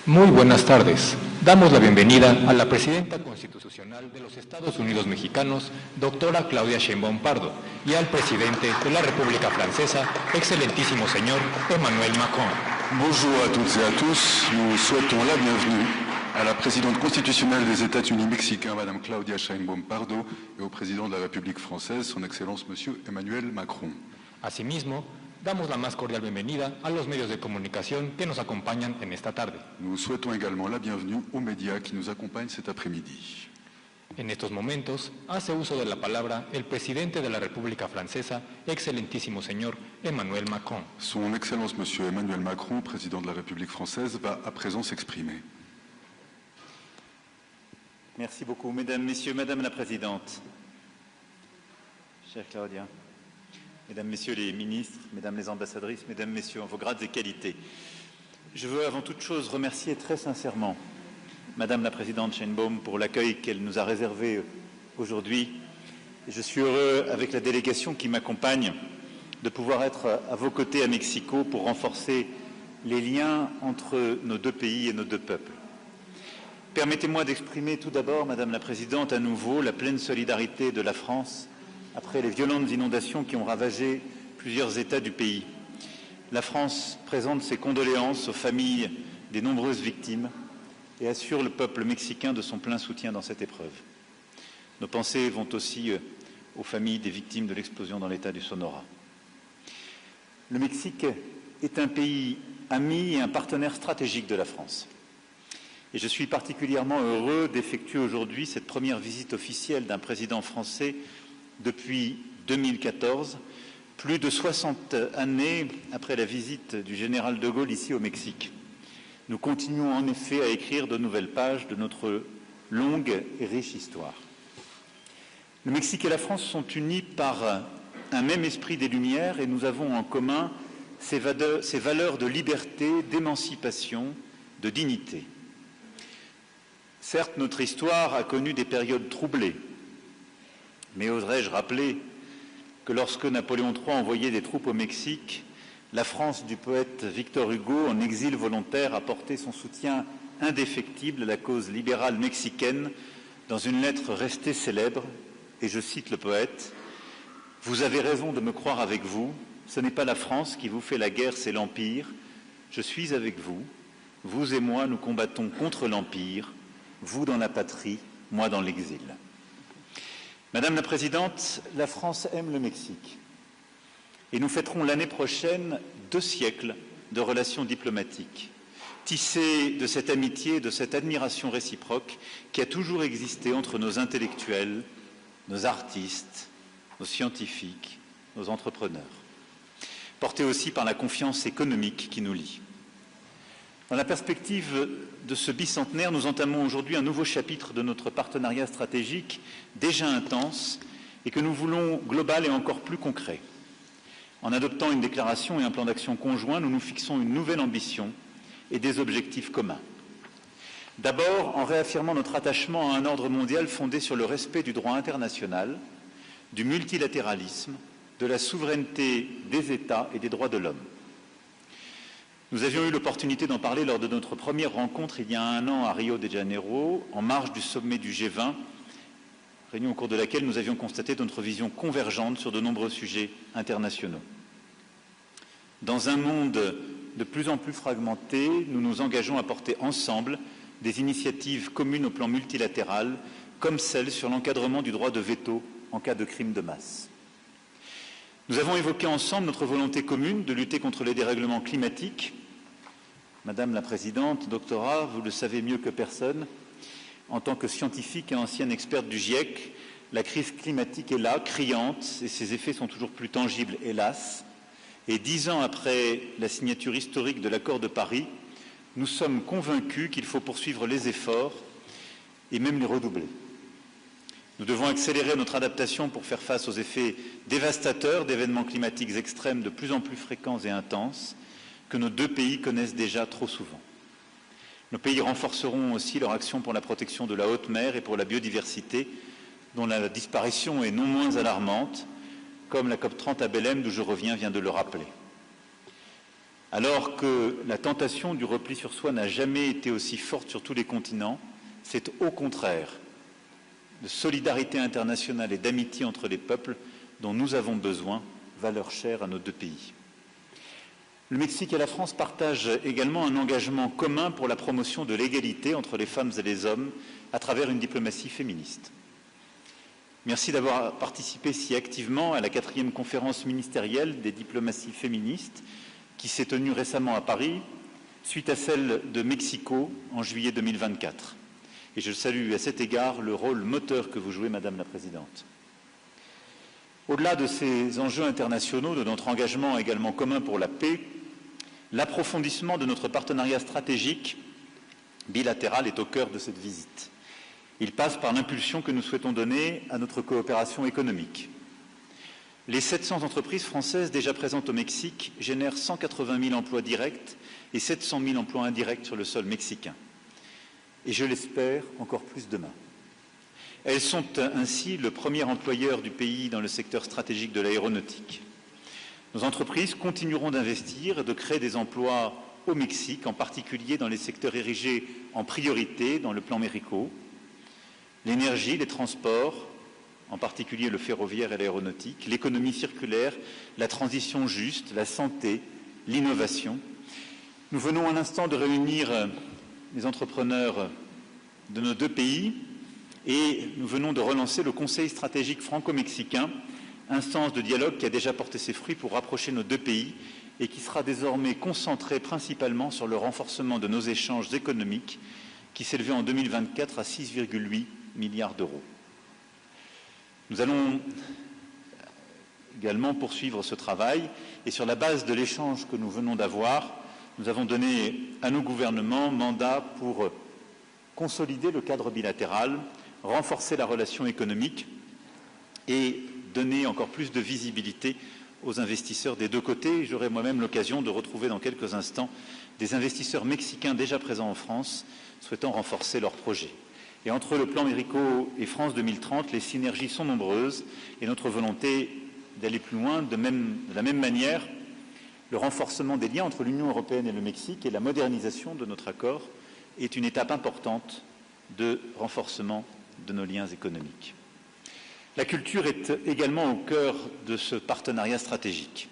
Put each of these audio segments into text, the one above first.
Muy buenas tardes. Damos la bienvenida a la Presidenta Constitucional de los Estados Unidos Mexicanos, doctora Claudia Sheinbaum Pardo, y al Presidente de la República Francesa, excelentísimo señor Emmanuel Macron. Bonjour à toutes et à tous. Nous souhaitons la bienvenue à la Présidente constitutionnelle des États-Unis mexicains, Madame Claudia Sheinbaum Pardo, et au Président de la République française, Son Excellence Monsieur Emmanuel Macron. Asimismo, damos la más cordial bienvenida a los medios de comunicación que nos acompañan en esta tarde. Nous souhaitons également la bienvenue aux médias qui nous accompagnent cet après-midi. En estos momentos, hace uso de la palabra el Presidente de la República Francesa, excelentísimo señor Emmanuel Macron. Son Excellence Monsieur Emmanuel Macron, Président de la République française, va à présent s'exprimer. Merci beaucoup, Mesdames, Messieurs, Madame la Présidente. Chère Claudia, Mesdames, Messieurs les ministres, Mesdames les ambassadrices, Mesdames, Messieurs, en vos grades et qualités. Je veux avant toute chose remercier très sincèrement Madame la Présidente Sheinbaum pour l'accueil qu'elle nous a réservé aujourd'hui. Et je suis heureux, avec la délégation qui m'accompagne, de pouvoir être à vos côtés à Mexico pour renforcer les liens entre nos deux pays et nos deux peuples. Permettez-moi d'exprimer tout d'abord, Madame la Présidente, à nouveau la pleine solidarité de la France après les violentes inondations qui ont ravagé plusieurs États du pays. La France présente ses condoléances aux familles des nombreuses victimes et assure le peuple mexicain de son plein soutien dans cette épreuve. Nos pensées vont aussi aux familles des victimes de l'explosion dans l'État du Sonora. Le Mexique est un pays ami et un partenaire stratégique de la France. Et je suis particulièrement heureux d'effectuer aujourd'hui cette première visite officielle d'un président français depuis 2014, plus de 60 années après la visite du général de Gaulle ici au Mexique. Nous continuons en effet à écrire de nouvelles pages de notre longue et riche histoire. Le Mexique et la France sont unis par un même esprit des Lumières et nous avons en commun ces valeurs de liberté, d'émancipation, de dignité. Certes, notre histoire a connu des périodes troublées, mais oserais-je rappeler que lorsque Napoléon III envoyait des troupes au Mexique, la France du poète Victor Hugo, en exil volontaire, a porté son soutien indéfectible à la cause libérale mexicaine dans une lettre restée célèbre, et je cite le poète : « Vous avez raison de me croire avec vous, ce n'est pas la France qui vous fait la guerre, c'est l'Empire. Je suis avec vous, vous et moi nous combattons contre l'Empire, vous dans la patrie, moi dans l'exil. » Madame la Présidente, la France aime le Mexique et nous fêterons l'année prochaine 2 siècles de relations diplomatiques, tissées de cette amitié et de cette admiration réciproque qui a toujours existé entre nos intellectuels, nos artistes, nos scientifiques, nos entrepreneurs, portée aussi par la confiance économique qui nous lie. Dans la perspective de ce bicentenaire, nous entamons aujourd'hui un nouveau chapitre de notre partenariat stratégique déjà intense et que nous voulons global et encore plus concret. En adoptant une déclaration et un plan d'action conjoint, nous nous fixons une nouvelle ambition et des objectifs communs. D'abord, en réaffirmant notre attachement à un ordre mondial fondé sur le respect du droit international, du multilatéralisme, de la souveraineté des États et des droits de l'homme. Nous avions eu l'opportunité d'en parler lors de notre première rencontre il y a 1 an à Rio de Janeiro, en marge du sommet du G20, réunion au cours de laquelle nous avions constaté notre vision convergente sur de nombreux sujets internationaux. Dans un monde de plus en plus fragmenté, nous nous engageons à porter ensemble des initiatives communes au plan multilatéral, comme celle sur l'encadrement du droit de veto en cas de crime de masse. Nous avons évoqué ensemble notre volonté commune de lutter contre les dérèglements climatiques. Madame la Présidente, doctorat, vous le savez mieux que personne, en tant que scientifique et ancienne experte du GIEC, la crise climatique est là, criante, et ses effets sont toujours plus tangibles, hélas. Et 10 ans après la signature historique de l'accord de Paris, nous sommes convaincus qu'il faut poursuivre les efforts et même les redoubler. Nous devons accélérer notre adaptation pour faire face aux effets dévastateurs d'événements climatiques extrêmes de plus en plus fréquents et intenses que nos 2 pays connaissent déjà trop souvent. Nos pays renforceront aussi leur action pour la protection de la haute mer et pour la biodiversité, dont la disparition est non moins alarmante, comme la COP30 à Belém, d'où je reviens, vient de le rappeler. Alors que la tentation du repli sur soi n'a jamais été aussi forte sur tous les continents, c'est au contraire de solidarité internationale et d'amitié entre les peuples dont nous avons besoin, valeur chère à nos deux pays. Le Mexique et la France partagent également un engagement commun pour la promotion de l'égalité entre les femmes et les hommes à travers une diplomatie féministe. Merci d'avoir participé si activement à la 4e conférence ministérielle des diplomaties féministes qui s'est tenue récemment à Paris, suite à celle de Mexico en juillet 2024. Et je salue à cet égard le rôle moteur que vous jouez, Madame la Présidente. Au-delà de ces enjeux internationaux, de notre engagement également commun pour la paix, l'approfondissement de notre partenariat stratégique bilatéral est au cœur de cette visite. Il passe par l'impulsion que nous souhaitons donner à notre coopération économique. Les 700 entreprises françaises déjà présentes au Mexique génèrent 180 000 emplois directs et 700 000 emplois indirects sur le sol mexicain. Et je l'espère, encore plus demain. Elles sont ainsi le premier employeur du pays dans le secteur stratégique de l'aéronautique. Nos entreprises continueront d'investir et de créer des emplois au Mexique, en particulier dans les secteurs érigés en priorité dans le plan Mérico, l'énergie, les transports, en particulier le ferroviaire et l'aéronautique, l'économie circulaire, la transition juste, la santé, l'innovation. Nous venons à l'instant de réunir les entrepreneurs de nos deux pays et nous venons de relancer le Conseil stratégique franco-mexicain, instance de dialogue qui a déjà porté ses fruits pour rapprocher nos deux pays et qui sera désormais concentré principalement sur le renforcement de nos échanges économiques qui s'élevaient en 2024 à 6,8 milliards d'euros. Nous allons également poursuivre ce travail et sur la base de l'échange que nous venons d'avoir, nous avons donné à nos gouvernements mandat pour consolider le cadre bilatéral, renforcer la relation économique et donner encore plus de visibilité aux investisseurs des deux côtés. J'aurai moi-même l'occasion de retrouver dans quelques instants des investisseurs mexicains déjà présents en France souhaitant renforcer leurs projets. Et entre le plan Mérico et France 2030, les synergies sont nombreuses et notre volonté d'aller plus loin, de la même manière, le renforcement des liens entre l'Union européenne et le Mexique et la modernisation de notre accord est une étape importante de renforcement de nos liens économiques. La culture est également au cœur de ce partenariat stratégique.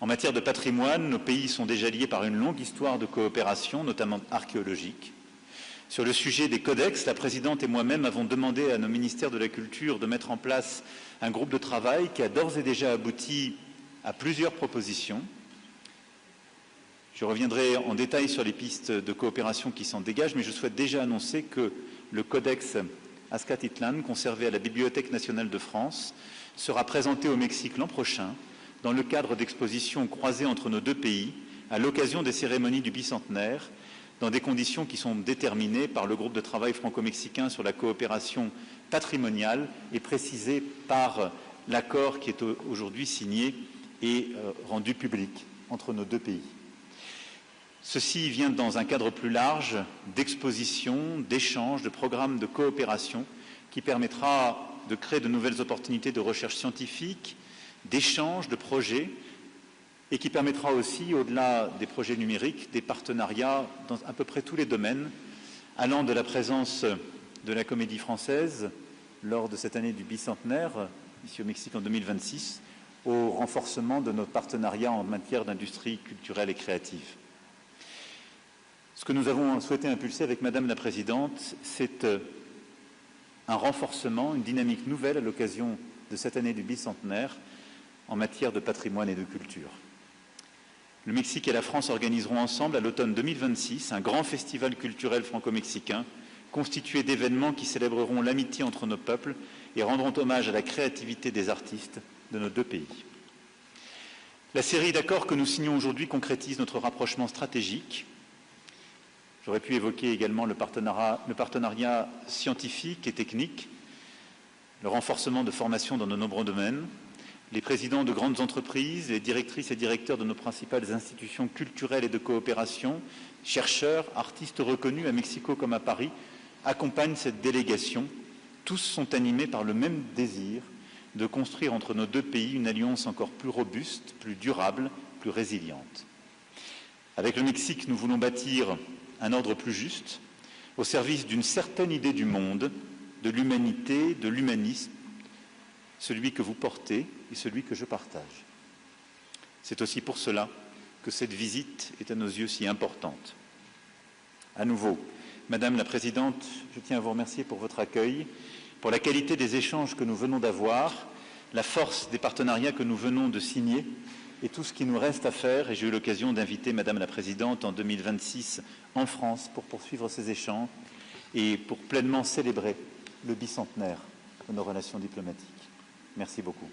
En matière de patrimoine, nos pays sont déjà liés par une longue histoire de coopération, notamment archéologique. Sur le sujet des codex, la présidente et moi-même avons demandé à nos ministères de la Culture de mettre en place un groupe de travail qui a d'ores et déjà abouti à plusieurs propositions. Je reviendrai en détail sur les pistes de coopération qui s'en dégagent, mais je souhaite déjà annoncer que le codex Azcatlán, conservé à la Bibliothèque nationale de France, sera présenté au Mexique l'an prochain dans le cadre d'expositions croisées entre nos deux pays à l'occasion des cérémonies du bicentenaire, dans des conditions qui sont déterminées par le groupe de travail franco-mexicain sur la coopération patrimoniale et précisées par l'accord qui est aujourd'hui signé et rendu public entre nos deux pays. Ceci vient dans un cadre plus large d'exposition, d'échanges, de programmes de coopération qui permettra de créer de nouvelles opportunités de recherche scientifique, d'échanges, de projets et qui permettra aussi, au-delà des projets numériques, des partenariats dans à peu près tous les domaines, allant de la présence de la Comédie Française lors de cette année du bicentenaire, ici au Mexique en 2026, au renforcement de notre partenariat en matière d'industrie culturelle et créative. Ce que nous avons souhaité impulser avec Madame la Présidente, c'est un renforcement, une dynamique nouvelle à l'occasion de cette année du bicentenaire en matière de patrimoine et de culture. Le Mexique et la France organiseront ensemble, à l'automne 2026, un grand festival culturel franco-mexicain constitué d'événements qui célébreront l'amitié entre nos peuples et rendront hommage à la créativité des artistes de nos deux pays. La série d'accords que nous signons aujourd'hui concrétise notre rapprochement stratégique. J'aurais pu évoquer également le partenariat scientifique et technique, le renforcement de formation dans de nombreux domaines, les présidents de grandes entreprises, les directrices et directeurs de nos principales institutions culturelles et de coopération, chercheurs, artistes reconnus à Mexico comme à Paris, accompagnent cette délégation. Tous sont animés par le même désir de construire entre nos deux pays une alliance encore plus robuste, plus durable, plus résiliente. Avec le Mexique, nous voulons bâtir un ordre plus juste, au service d'une certaine idée du monde, de l'humanité, de l'humanisme, celui que vous portez et celui que je partage. C'est aussi pour cela que cette visite est à nos yeux si importante. À nouveau, Madame la Présidente, je tiens à vous remercier pour votre accueil, pour la qualité des échanges que nous venons d'avoir, la force des partenariats que nous venons de signer et tout ce qui nous reste à faire. Et j'ai eu l'occasion d'inviter Madame la Présidente en 2026 en France pour poursuivre ces échanges et pour pleinement célébrer le bicentenaire de nos relations diplomatiques. Merci beaucoup.